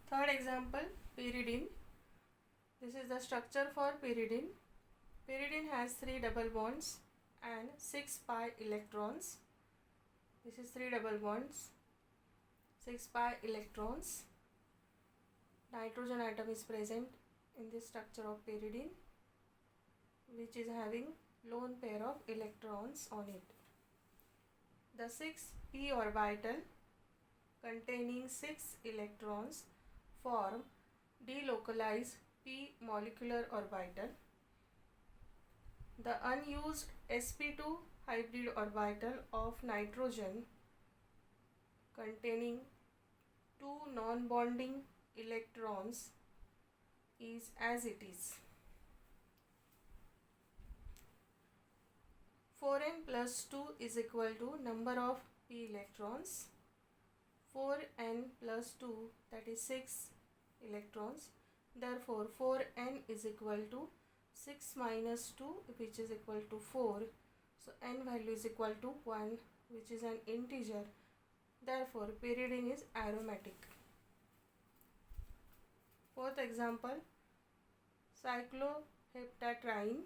Third example, pyridine. This is the structure for pyridine. Pyridine has 3 double bonds and 6 pi electrons. This is 3 double bonds, 6 pi electrons. Nitrogen atom is present in this structure of pyridine, which is having lone pair of electrons on it. The 6p orbital containing 6 electrons form delocalized p molecular orbital. The unused sp2 hybrid orbital of nitrogen containing 2 non-bonding electrons is as it is. 4n plus 2 is equal to number of p electrons. 4n plus 2, that is 6 electrons. Therefore 4n is equal to 6 minus 2, which is equal to 4. So n value is equal to 1, which is an integer. Therefore pyridine is aromatic. Fourth example, cycloheptatriene.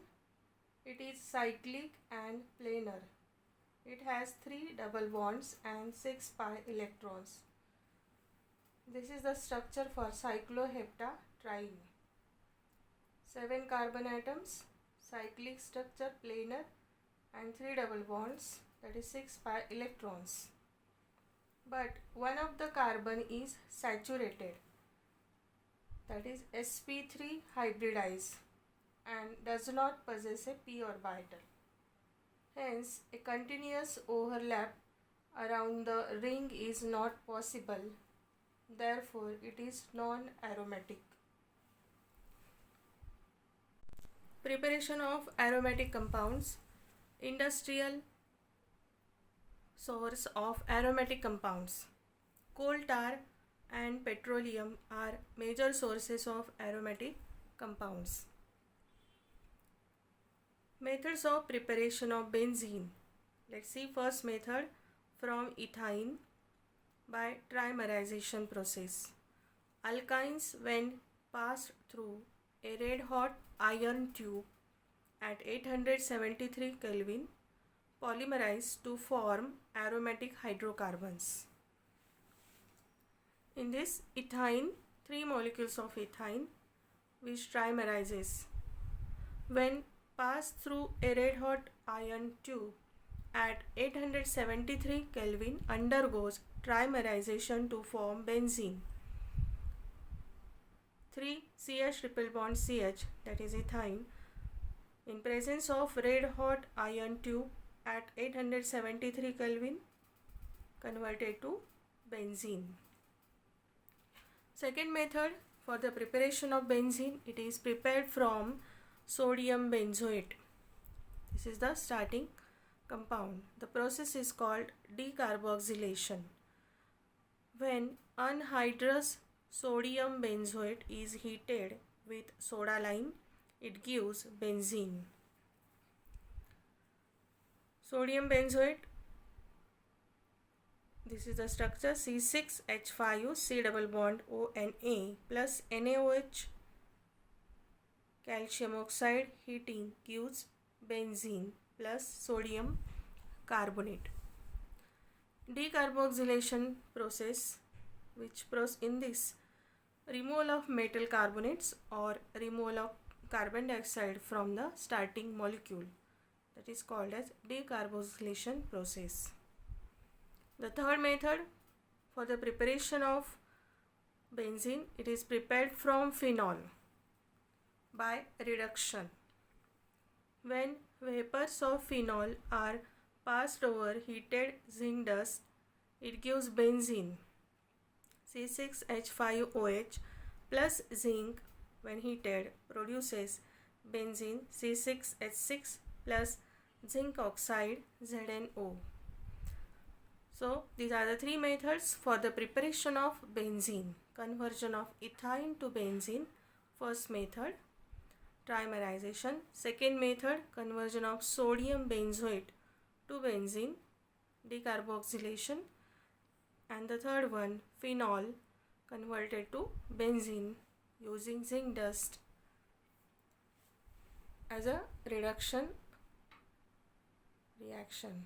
It is cyclic and planar. It has 3 double bonds and 6 pi electrons. This is the structure for cycloheptatriene. 7 carbon atoms, cyclic structure, planar, and 3 double bonds, that is 6 pi electrons. But one of the carbon is saturated, that is sp3 hybridized, and does not possess a p orbital. Hence, a continuous overlap around the ring is not possible. Therefore, it is non-aromatic. Preparation of aromatic compounds. Industrial source of aromatic compounds. Coal tar and petroleum are major sources of aromatic compounds. Methods of preparation of benzene. Let's see first method, from ethyne by trimerization process. Alkynes, when passed through a red hot iron tube at 873 Kelvin, polymerize to form aromatic hydrocarbons. In this ethyne, 3 molecules of ethyne which trimerizes. When passed through a red hot iron tube at 873 Kelvin, undergoes trimerization to form benzene. 3 CH triple bond CH, that is ethyne, in presence of red hot iron tube at 873 Kelvin, converted to benzene. Second method for the preparation of benzene, it is prepared from sodium benzoate. This is the starting compound. The process is called decarboxylation. When anhydrous sodium benzoate is heated with soda lime, it gives benzene. Sodium benzoate, this is the structure, C6H5 C double bond ONA plus NaOH, calcium oxide, heating gives benzene plus sodium carbonate. Decarboxylation process, which in this removal of metal carbonates or removal of carbon dioxide from the starting molecule, that is called as decarboxylation process. The third method for the preparation of benzene, it is prepared from phenol by reduction. When vapors of phenol are passed over heated zinc dust, it gives benzene. C6H5OH plus zinc, when heated, produces benzene C6H6 plus zinc oxide ZnO. So these are the 3 methods for the preparation of benzene. Conversion of ethyne to benzene, first method, trimerization. Second method, conversion of sodium benzoate to benzene, decarboxylation. And the third one, phenol, converted to benzene using zinc dust as a reduction reaction.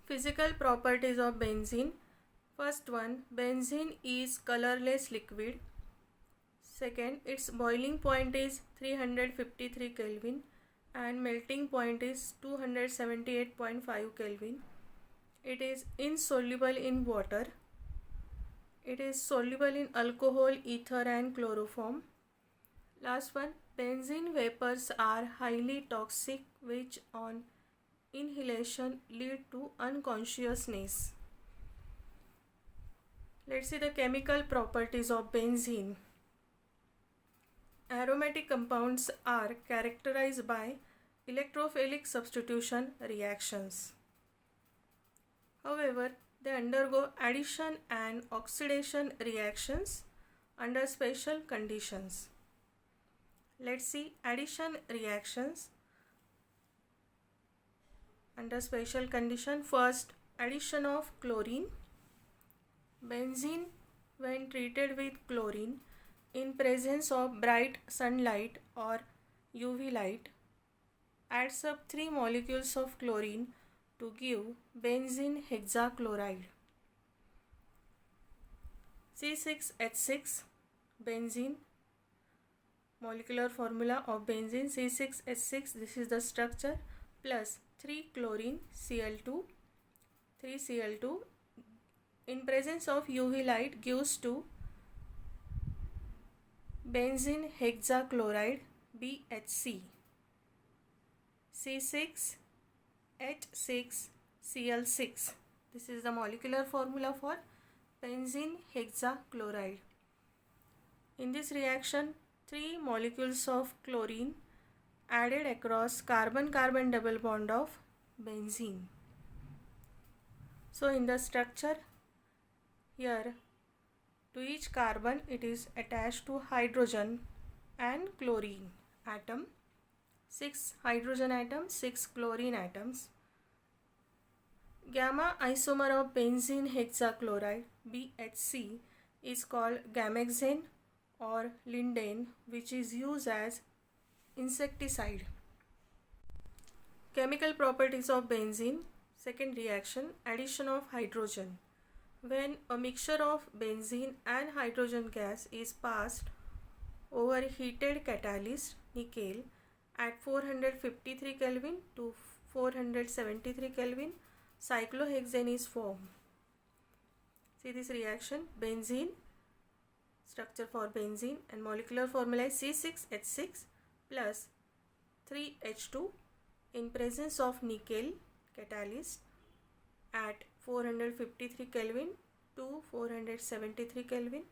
Physical properties of benzene. First one, benzene is colorless liquid. Second, its boiling point is 353 Kelvin and melting point is 278.5 Kelvin. It is insoluble in water. It is soluble in alcohol, ether and chloroform. Last one, benzene vapors are highly toxic which on inhalation lead to unconsciousness. Let's see the chemical properties of benzene. Aromatic compounds are characterized by electrophilic substitution reactions. However, they undergo addition and oxidation reactions under special conditions. Let's see addition reactions under special condition. First, addition of chlorine. Benzene, when treated with chlorine in presence of bright sunlight or UV light, adds up 3 molecules of chlorine to give benzene hexachloride. C6H6 benzene, molecular formula of benzene C6H6, this is the structure, plus 3 chlorine Cl2, 3Cl2 in presence of UV light gives to benzene hexachloride BHC. C6H6Cl6. This is the molecular formula for benzene hexachloride. In this reaction, 3 molecules of chlorine added across carbon-carbon double bond of benzene. So in the structure, here to each carbon it is attached to hydrogen and chlorine atom. 6 hydrogen atoms, 6 chlorine atoms. Gamma isomer of benzene hexachloride BHC is called gamexane or lindane, which is used as insecticide. Chemical properties of benzene. Second reaction, addition of hydrogen. When a mixture of benzene and hydrogen gas is passed over heated catalyst nickel at 453 Kelvin to 473 Kelvin, cyclohexane is formed. See this reaction, benzene, structure for benzene and molecular formula is C6H6 plus 3H2 in presence of nickel catalyst at 453 Kelvin to 473 Kelvin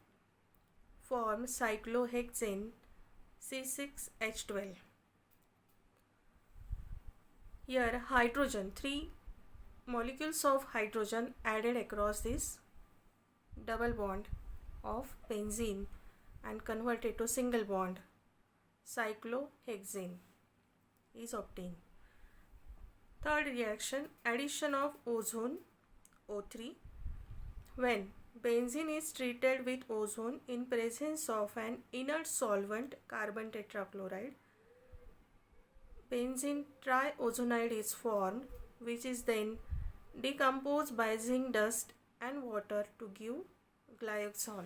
form cyclohexane C6H12. Here hydrogen, 3 molecules of hydrogen added across this double bond of benzene and converted to single bond, cyclohexane is obtained. Third reaction, addition of ozone O3. When benzene is treated with ozone in presence of an inert solvent carbon tetrachloride, benzene triozonide is formed, which is then decomposed by zinc dust and water to give glyoxal.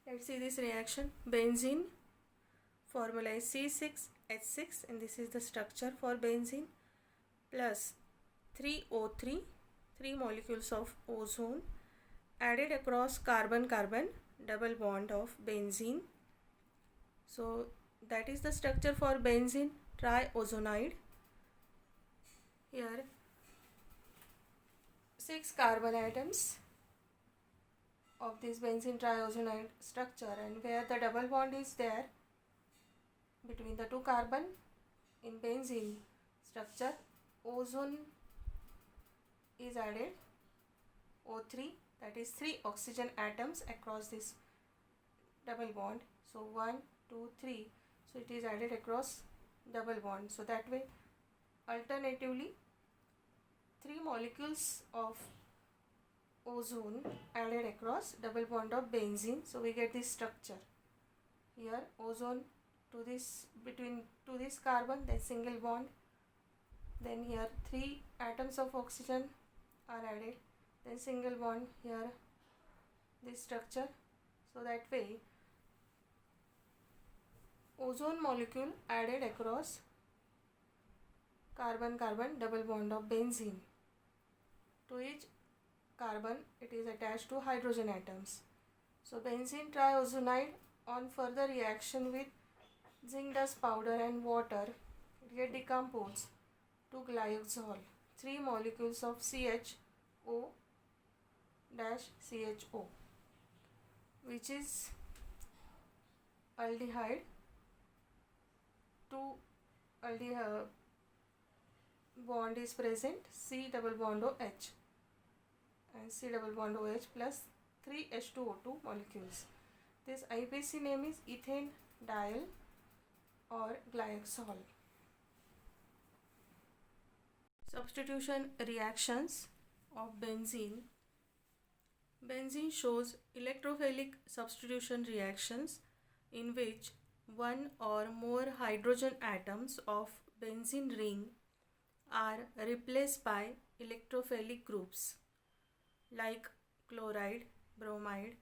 Let's see this reaction. Benzene formula is C6H6 and this is the structure for benzene plus 3O3, 3 molecules of ozone added across carbon-carbon double bond of benzene. So that is the structure for benzene triozonide. Here 6 carbon atoms of this benzene triozonide structure, and where the double bond is there between the 2 carbon in benzene structure, ozone is added, O3, that is 3 oxygen atoms across this double bond. So 1, 2, 3, so it is added across double bond. So that way alternatively 3 molecules of ozone added across double bond of benzene. So we get this structure. Here ozone to this carbon, then single bond. Then here 3 atoms of oxygen are added. Then single bond here, this structure. So that way ozone molecule added across carbon-carbon double bond of benzene. To each carbon it is attached to hydrogen atoms. So benzene triozonide on further reaction with zinc dust powder and water, it get decomposed to glyoxal, 3 molecules of CHO-CHO, which is aldehyde. 2 aldehyde bond is present, C double bond OH and C double bond OH plus 3 H2O2 molecules. This IPC name is ethane diol or glyoxal. Substitution reactions of benzene. Benzene shows electrophilic substitution reactions in which one or more hydrogen atoms of benzene ring are replaced by electrophilic groups like chloride, bromide,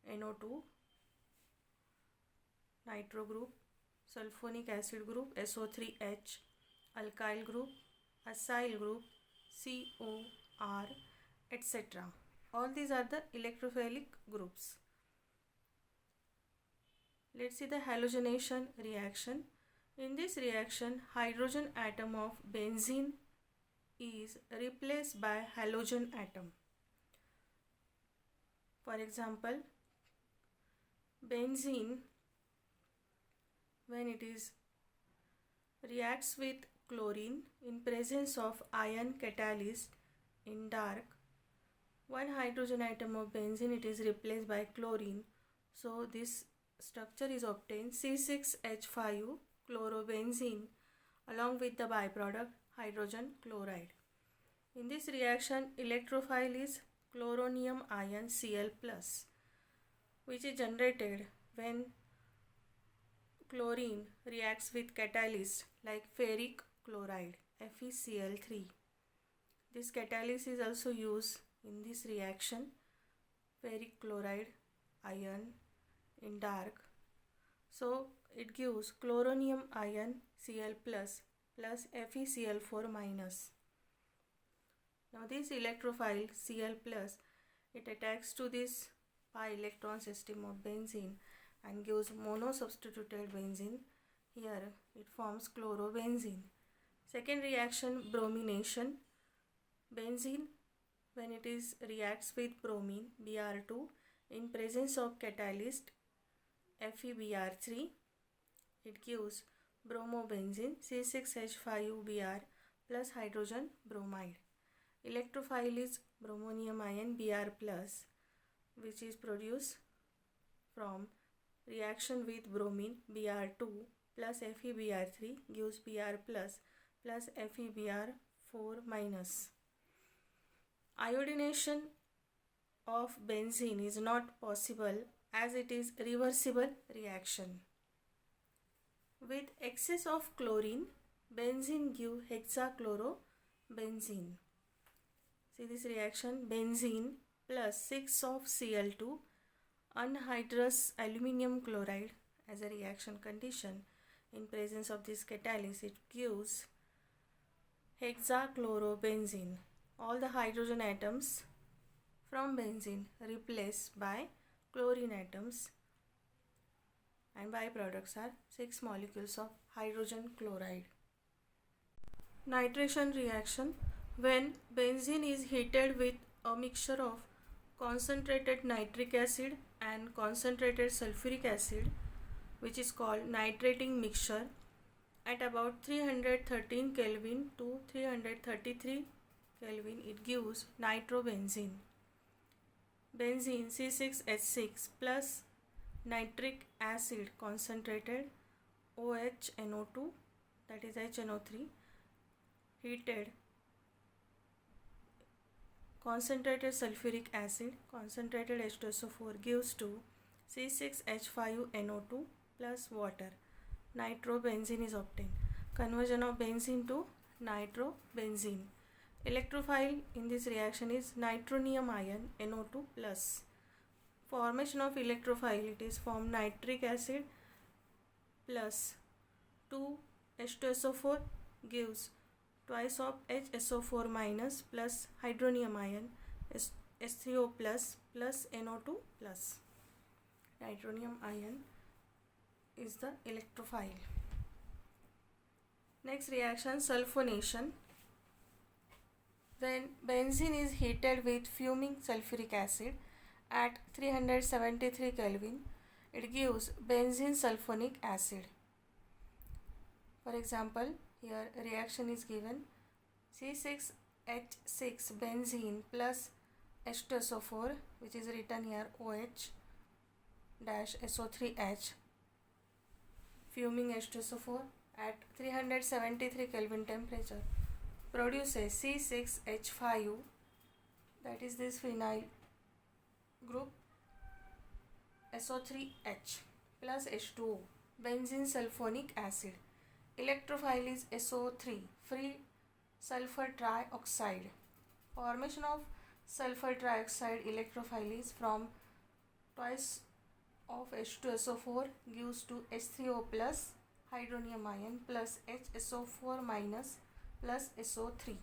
NO2, nitro group, sulfonic acid group, SO3H, alkyl group, acyl group, COR, etc. All these are the electrophilic groups. Let's see the halogenation reaction. In this reaction, hydrogen atom of benzene is replaced by halogen atom. For example, benzene, when it is reacts with chlorine in presence of ion catalyst in dark, one hydrogen atom of benzene, it is replaced by chlorine. So this structure is obtained, C6H5 chlorobenzene along with the byproduct hydrogen chloride. In this reaction, electrophile is chloronium ion Cl+, which is generated when chlorine reacts with catalyst like ferric chloride, FeCl3. This catalyst is also used in this reaction, ferric chloride ion in dark. So it gives chloronium ion Cl plus FeCl4 minus. Now this electrophile Cl plus, it attacks to this pi electron system of benzene and gives mono-substituted benzene. Here it forms chlorobenzene. Second reaction, bromination. Benzene, when it is reacts with bromine, Br2, in presence of catalyst FeBr3, it gives bromobenzene, C6H5Br plus hydrogen bromide. Electrophile is bromonium ion Br plus, which is produced from reaction with bromine, Br2 plus FeBr3 gives Br plus FeBr4 minus. Iodination of benzene is not possible as it is reversible reaction. With excess of chlorine, benzene give hexachlorobenzene. See this reaction, benzene plus 6 of Cl2 anhydrous aluminium chloride as a reaction condition. In presence of this catalyst, it gives hexachlorobenzene. All the hydrogen atoms from benzene replaced by chlorine atoms, and byproducts are 6 molecules of hydrogen chloride. Nitration reaction. When benzene is heated with a mixture of concentrated nitric acid and concentrated sulfuric acid, which is called nitrating mixture, at about 313 Kelvin to 333 Kelvin, it gives nitrobenzene. Benzene C6H6 plus nitric acid concentrated OHNO2, that is HNO3, heated concentrated sulfuric acid, concentrated H2SO4 gives to C6H5NO2 plus water. Nitrobenzene is obtained. Conversion of benzene to nitrobenzene. Electrophile in this reaction is nitronium ion NO2 plus. Formation of electrophile, it is formed nitric acid plus 2 H2SO4 gives twice of HSO4 minus plus hydronium ion H3O plus NO2 plus. Nitronium ion is the electrophile. Next reaction, sulfonation. When benzene is heated with fuming sulfuric acid at 373 Kelvin, it gives benzene sulfonic acid. For example, here reaction is given C6H6 benzene plus H2SO4, which is written here OH dash SO3H, fuming H2SO4 at 373 Kelvin temperature produces C6H5, that is this phenyl group, SO3H plus H2O, benzene sulfonic acid. Electrophile is SO3, free sulfur trioxide. Formation of sulfur trioxide electrophile is from twice of H2SO4 gives to H3O plus hydronium ion plus HSO4 minus plus SO3.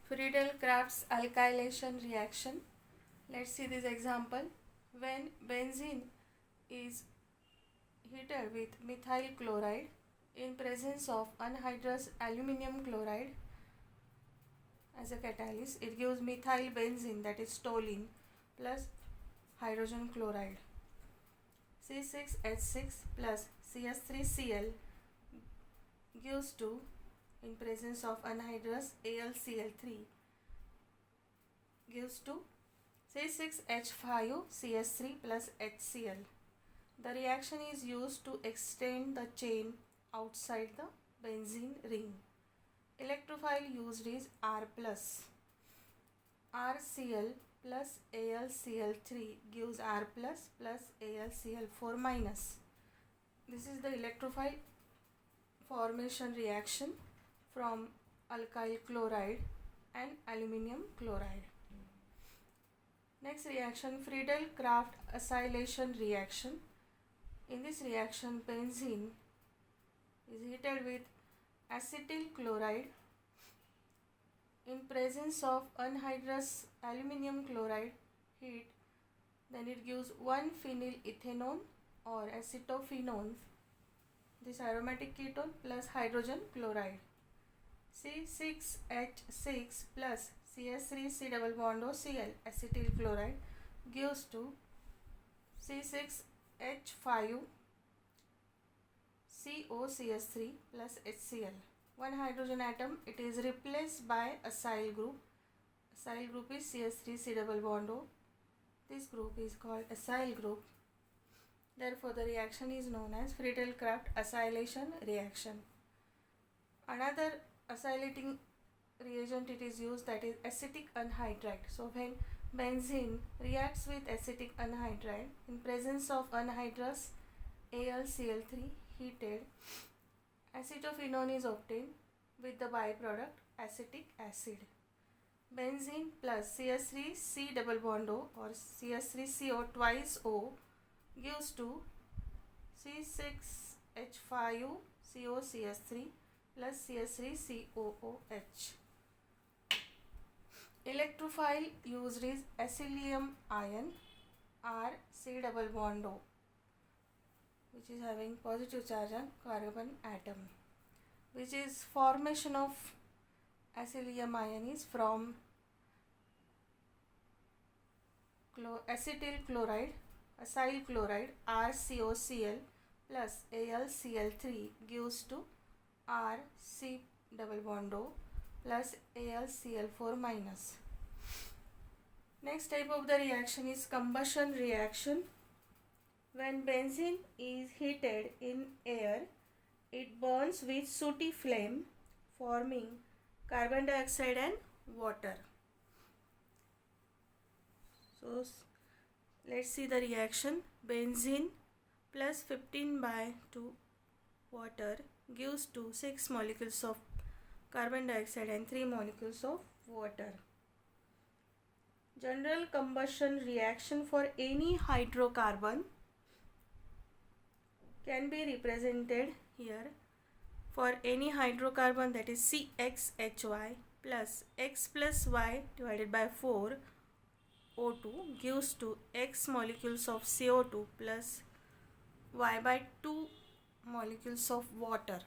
Friedel-Crafts alkylation reaction. Let's see this example. When benzene is heated with methyl chloride in presence of anhydrous aluminum chloride as a catalyst, it gives methyl benzene, that is toluene, plus hydrogen chloride. C6H6 plus CS3Cl gives to, in presence of anhydrous AlCl3, gives to C6H5CS3 plus HCl. The reaction is used to extend the chain outside the benzene ring. Electrophile used is R plus. RCl plus AlCl3 gives R plus AlCl4 minus. This is the electrophile formation reaction from alkyl chloride and aluminium chloride. Next reaction, Friedel-Crafts acylation reaction. In this reaction, benzene is heated with acetyl chloride in presence of anhydrous aluminum chloride heat, then it gives 1-phenylethanone or acetophenone, this aromatic ketone, plus hydrogen chloride. C6H6 plus CS3C double bond OCl acetyl chloride gives to C6H5 COCS3 plus HCl. One hydrogen atom, it is replaced by acyl group. Acyl group is CS3C double bond O. This group is called acyl group. Therefore, the reaction is known as Friedel-Crafts acylation reaction. Another acylating reagent it is used, that is acetic anhydride. So, when benzene reacts with acetic anhydride in presence of anhydrous AlCl3 heated, acetophenone is obtained with the byproduct acetic acid. Benzene plus CS3C double bond O or CS3CO twice O gives to C6H5COCS3 plus CS3COOH. Electrophile used is acylium ion RC double bond O, which is having positive charge on carbon atom, which is formation of acylium ion is from acetyl chloride, acyl chloride RCOCl plus AlCl3 gives to RC double bond O plus AlCl4 minus. Next type of the reaction is combustion reaction. When benzene is heated in air, it burns with sooty flame, forming carbon dioxide and water. So let's see the reaction. Benzene plus 15/2 water gives to 6 molecules of carbon dioxide and 3 molecules of water. General combustion reaction for any hydrocarbon can be represented here. For any hydrocarbon, that is CXHY plus X plus Y divided by 4 O2 gives to X molecules of CO2 plus Y by 2 molecules of water.